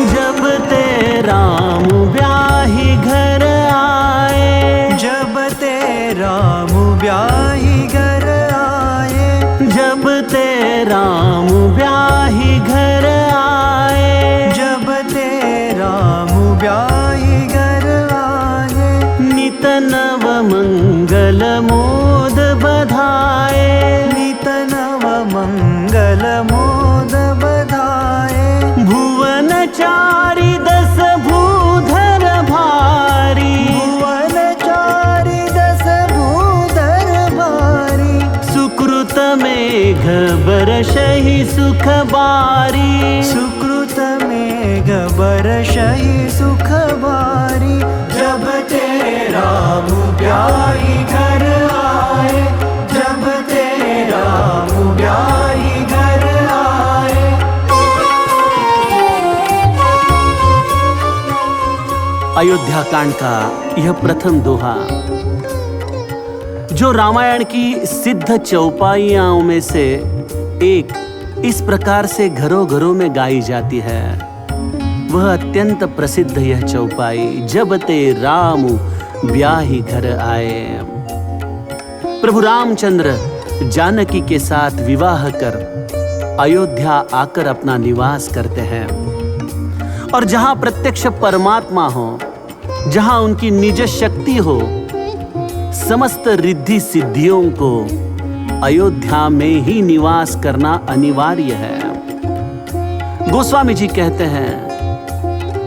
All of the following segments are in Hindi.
जब ते राम ब्याही घर आए, जब ते राम ब्याही घर आए, जब ते राम ब्याही घर आए, जब ते राम ब्याही घर आए, नित नव मंगल मोद बधाए, नित नव मंगल मोद बधाए, भुवन चारि दस भूधर भारी, भुवन चारि दस भूधर भारी, सुकृत मेघ बरषहि सुख बारी, सुकृत मेघ बरषहि सुख बारी, जब ते राम ब्याही घर आए, जब ते राम ब्याही घर आए। अयोध्या कांड का यह प्रथम दोहा जो रामायण की सिद्ध चौपाइयों में से एक इस प्रकार से घरों घरों में गाई जाती है, वह अत्यंत प्रसिद्ध यह चौपाई जब ते राम ब्याही घर आए। प्रभु रामचंद्र जानकी के साथ विवाह कर अयोध्या आकर अपना निवास करते हैं और जहां प्रत्यक्ष परमात्मा हो, जहां उनकी निज शक्ति हो, समस्त रिद्धि सिद्धियों को अयोध्या में ही निवास करना अनिवार्य है। गोस्वामी जी कहते हैं,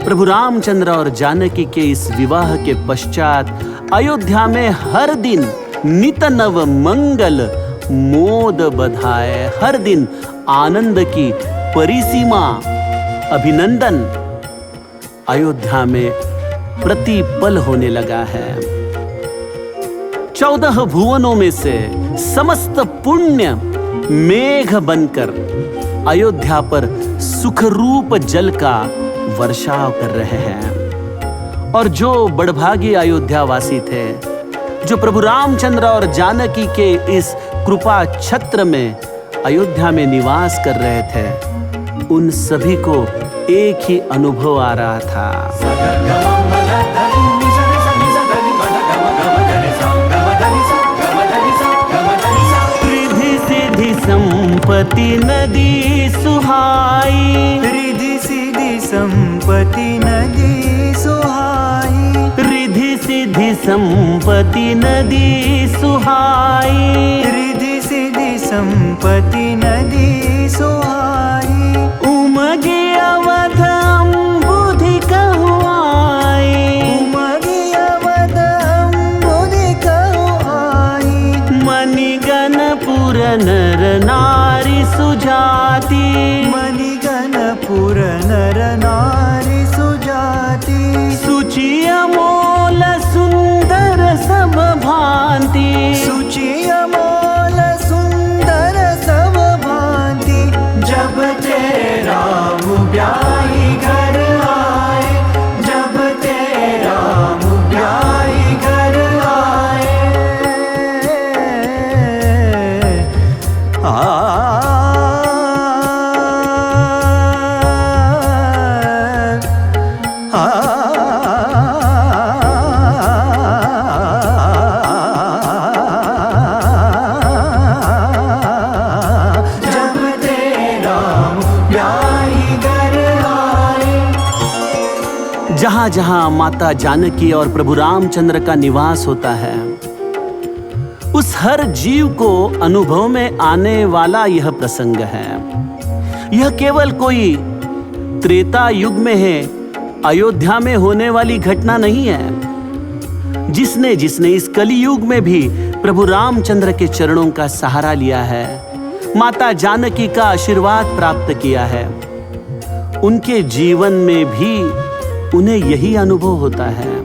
प्रभु रामचंद्र और जानकी के इस विवाह के पश्चात अयोध्या में हर दिन नित नव मंगल मोद बधाए, हर दिन आनंद की परिसीमा अभिनंदन अयोध्या में प्रतिपल होने लगा है। 14 भुवनों में से समस्त पुण्य मेघ बनकर अयोध्या पर सुखरूप जल का वर्षाव कर रहे हैं। और जो बड़भागी अयोध्यावासी थे, जो प्रभु रामचंद्र और जानकी के इस कृपा छत्र में अयोध्या में निवास कर रहे थे, उन सभी को एक ही अनुभव आ रहा था। रिद्धि सिद्धि संपत्ति नदी सुहाई, रिद्धि सिद्धि संपत्ति नदी सुहाई, रिद्धि सिद्धि संपत्ति नदी सुहाई, रिद्धि सिद्धि संपत्ति नदी सुहाई, उमगे अवध अम्बुधि कहु आई, उमगे अवध अम्बुधि कहु आई, मणिगणपुर नर नारी सुजाति, मणिगणपुर नर नारी सुजाति, सुचि अमोल सुंदर सब भांति, सुचि अमोल सुंदर सब भांति, जब ते राम ब्याही घर आए, जब ते राम ब्याही घर आए। जब ते राम ब्याही घर आए। जहां जहां माता जानकी और प्रभु रामचंद्र का निवास होता है, उस हर जीव को अनुभव में आने वाला यह प्रसंग है। यह केवल कोई त्रेता युग में है, अयोध्या में होने वाली घटना नहीं है। जिसने जिसने इस कलयुग में भी प्रभु रामचंद्र के चरणों का सहारा लिया है, माता जानकी का आशीर्वाद प्राप्त किया है, उनके जीवन में भी उन्हें यही अनुभव होता है।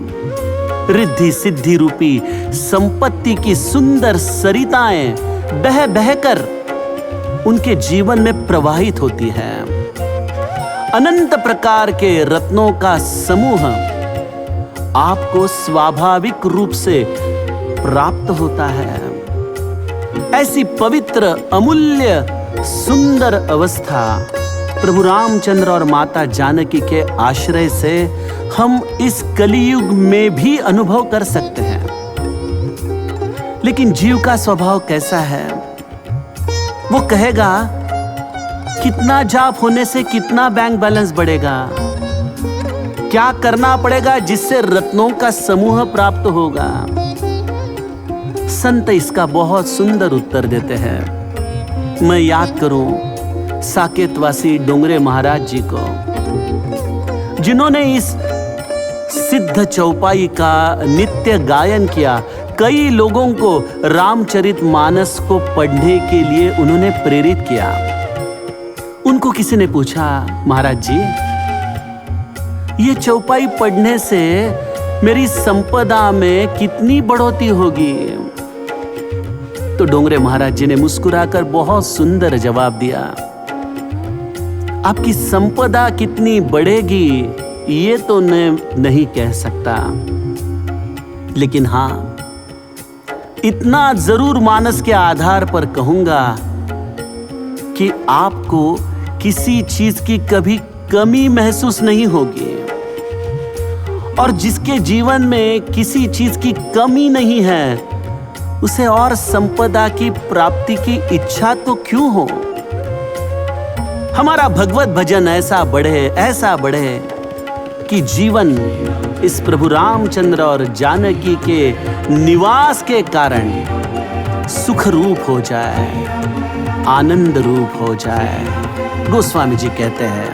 रिद्धि सिद्धि रूपी संपत्ति की सुंदर सरिताएं बह बहकर उनके जीवन में प्रवाहित होती है। अनंत प्रकार के रत्नों का समूह आपको स्वाभाविक रूप से प्राप्त होता है। ऐसी पवित्र, अमूल्य, सुंदर अवस्था प्रभु रामचंद्र और माता जानकी के आश्रय से हम इस कलियुग में भी अनुभव कर सकते हैं। लेकिन जीव का स्वभाव कैसा है? वो कहेगा कितना जाप होने से कितना बैंक बैलेंस बढ़ेगा, क्या करना पड़ेगा जिससे रत्नों का समूह प्राप्त होगा। संत इसका बहुत सुंदर उत्तर देते हैं। मैं याद करूं साकेतवासी डोंगरे महाराज जी को, जिन्होंने इस सिद्ध चौपाई का नित्य गायन किया। कई लोगों को रामचरितमानस को पढ़ने के लिए उन्होंने प्रेरित किया। उनको किसी ने पूछा, महाराज जी ये चौपाई पढ़ने से मेरी संपदा में कितनी बढ़ोतरी होगी? तो डोंगरे महाराज जी ने मुस्कुराकर बहुत सुंदर जवाब दिया, आपकी संपदा कितनी बढ़ेगी ये तो नहीं कह सकता, लेकिन हां इतना जरूर मानस के आधार पर कहूंगा कि आपको किसी चीज की कभी कमी महसूस नहीं होगी। और जिसके जीवन में किसी चीज की कमी नहीं है, उसे और संपदा की प्राप्ति की इच्छा तो क्यों हो? हमारा भगवत भजन ऐसा बढ़े कि जीवन इस प्रभु रामचंद्र और जानकी के निवास के कारण सुख रूप हो जाए, आनंद रूप हो जाए। गोस्वामी जी कहते हैं,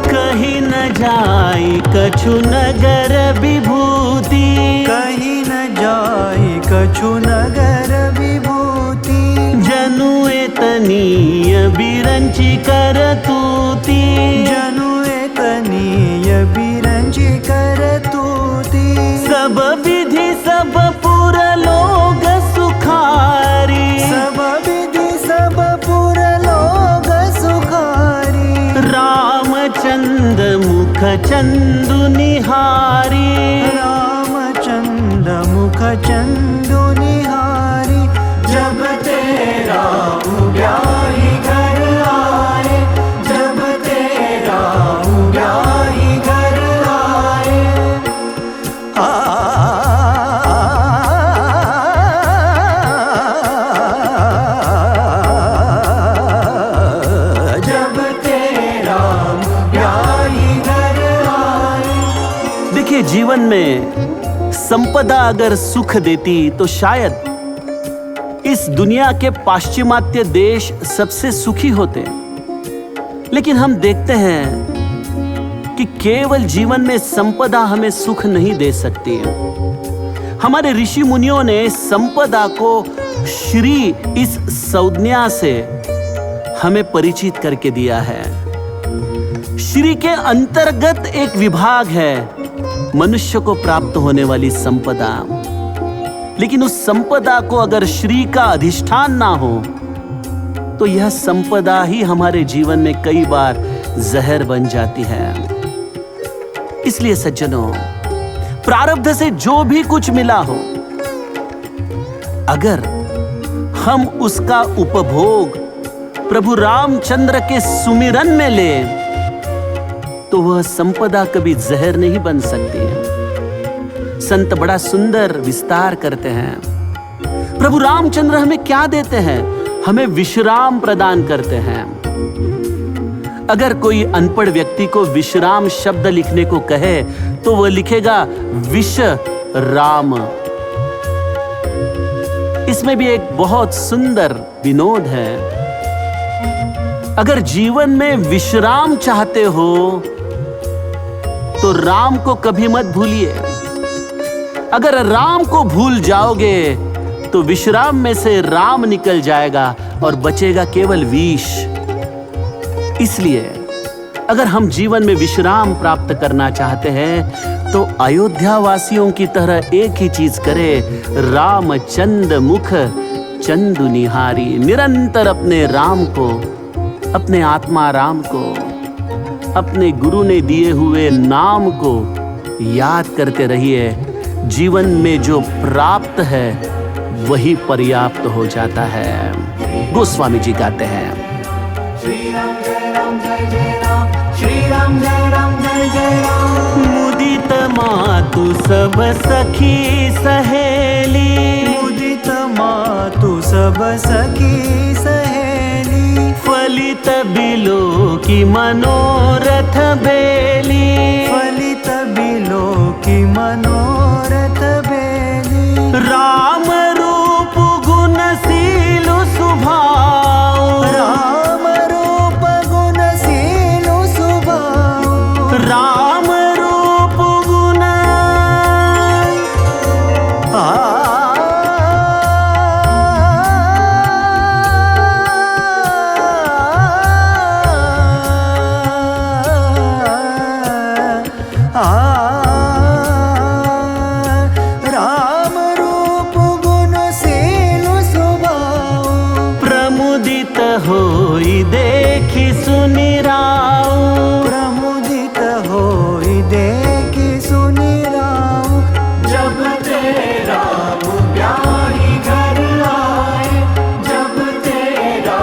कहीं न जाई कछु नगर विभूति, कहीं न जाई कछु नगर विभूति, जनुए तनीय बिरंची करतूती, जनुए तनीय बिरंची करतूती, सब विधि सब पुर लोग सुखारी, सब विधि सब पुर लोग सुखारी, रामचंद्र मुख चंदु निहारी, रामचंद्र मुख चंदु निहारी, जब तेरा उग्याही घर आए, जब तेरा उग्याही घर आए, जब तेरा उग्याही घर आए। देखिए, जीवन में संपदा अगर सुख देती तो शायद इस दुनिया के पाश्चिमात्य देश सबसे सुखी होते। लेकिन हम देखते हैं कि केवल जीवन में संपदा हमें सुख नहीं दे सकती। हमारे ऋषि मुनियों ने संपदा को श्री इस संज्ञा से हमें परिचित करके दिया है। श्री के अंतर्गत एक विभाग है मनुष्य को प्राप्त होने वाली संपदा। लेकिन उस संपदा को अगर श्री का अधिष्ठान ना हो तो यह संपदा ही हमारे जीवन में कई बार जहर बन जाती है। इसलिए सज्जनों, प्रारब्ध से जो भी कुछ मिला हो, अगर हम उसका उपभोग प्रभु रामचंद्र के सुमिरन में ले तो वह संपदा कभी जहर नहीं बन सकती है। संत बड़ा सुंदर विस्तार करते हैं। प्रभु रामचंद्र हमें क्या देते हैं? हमें विश्राम प्रदान करते हैं। अगर कोई अनपढ़ व्यक्ति को विश्राम शब्द लिखने को कहे तो वह लिखेगा विष राम। इसमें भी एक बहुत सुंदर विनोद है। अगर जीवन में विश्राम चाहते हो तो राम को कभी मत भूलिए। अगर राम को भूल जाओगे तो विश्राम में से राम निकल जाएगा और बचेगा केवल विष। इसलिए अगर हम जीवन में विश्राम प्राप्त करना चाहते हैं तो अयोध्या वासियों की तरह एक ही चीज करें, रामचंद्र मुख चंदु निहारी। निरंतर अपने राम को, अपने आत्मा राम को, अपने गुरु ने दिए हुए नाम को याद करते रहिए। जीवन में जो प्राप्त है वही पर्याप्त हो जाता है। गोस्वामी जी गाते हैं, श्री राम जय राम जय जय राम, श्री राम जय राम जय जय राम। मुदित मातु सब सखी सहेली, मुदित मातु सब सखी सहेली। फलित बिलो की मनोरथ बेली, फलित बिलो की मनोरथ बेली। राम रूप गुणशील स्वभाव, राम रूप गुणशील स्वभाव। राम रूप गुण राम रूप गुणशील स्वभाव। प्रमुदित होई देखी सुनि राउ, प्रमुदित होई देखी सुनि राम। जब तेरा ब्याही घर आए, जब तेरा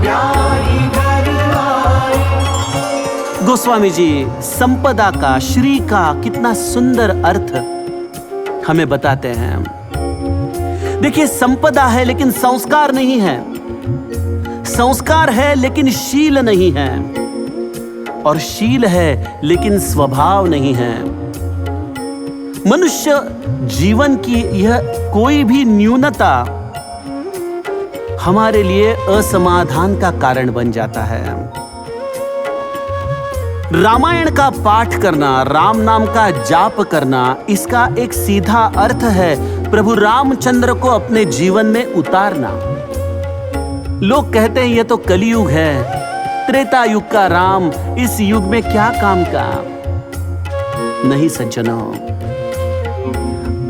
ब्याही घर आए। गोस्वामी जी संपदा का, श्री का कितना सुंदर अर्थ हमें बताते हैं। देखिए, संपदा है लेकिन संस्कार नहीं है, संस्कार है लेकिन शील नहीं है, और शील है लेकिन स्वभाव नहीं है। मनुष्य जीवन की यह कोई भी न्यूनता हमारे लिए असमाधान का कारण बन जाता है। रामायण का पाठ करना, राम नाम का जाप करना, इसका एक सीधा अर्थ है प्रभु रामचंद्र को अपने जीवन में उतारना। लोग कहते हैं यह तो कलयुग है, त्रेता युग का राम इस युग में क्या काम का। नहीं सज्जनों,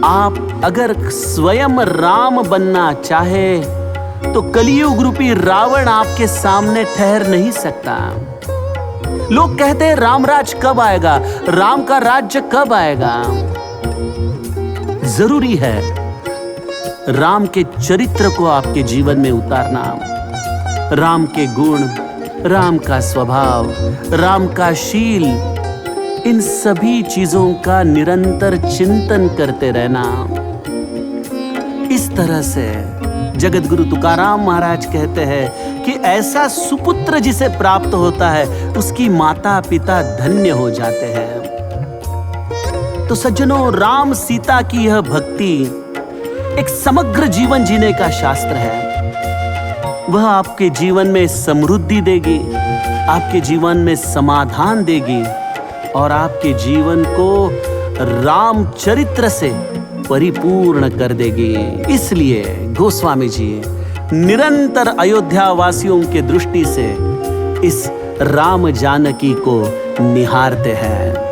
आप अगर स्वयं राम बनना चाहे तो कलयुग रूपी रावण आपके सामने ठहर नहीं सकता। लोग कहते हैं रामराज कब आएगा, राम का राज्य कब आएगा। जरूरी है राम के चरित्र को आपके जीवन में उतारना, राम के गुण, राम का स्वभाव, राम का शील, इन सभी चीजों का निरंतर चिंतन करते रहना। इस तरह से जगत गुरु तुकाराम महाराज कहते हैं कि ऐसा सुपुत्र जिसे प्राप्त होता है उसकी माता पिता धन्य हो जाते हैं। तो सज्जनों, राम सीता की यह भक्ति एक समग्र जीवन जीने का शास्त्र है। वह आपके जीवन में समृद्धि देगी, आपके जीवन में समाधान देगी और आपके जीवन को रामचरित्र से परिपूर्ण कर देगी। इसलिए गोस्वामी जी निरंतर अयोध्या वासियों के दृष्टि से इस राम जानकी को निहारते हैं।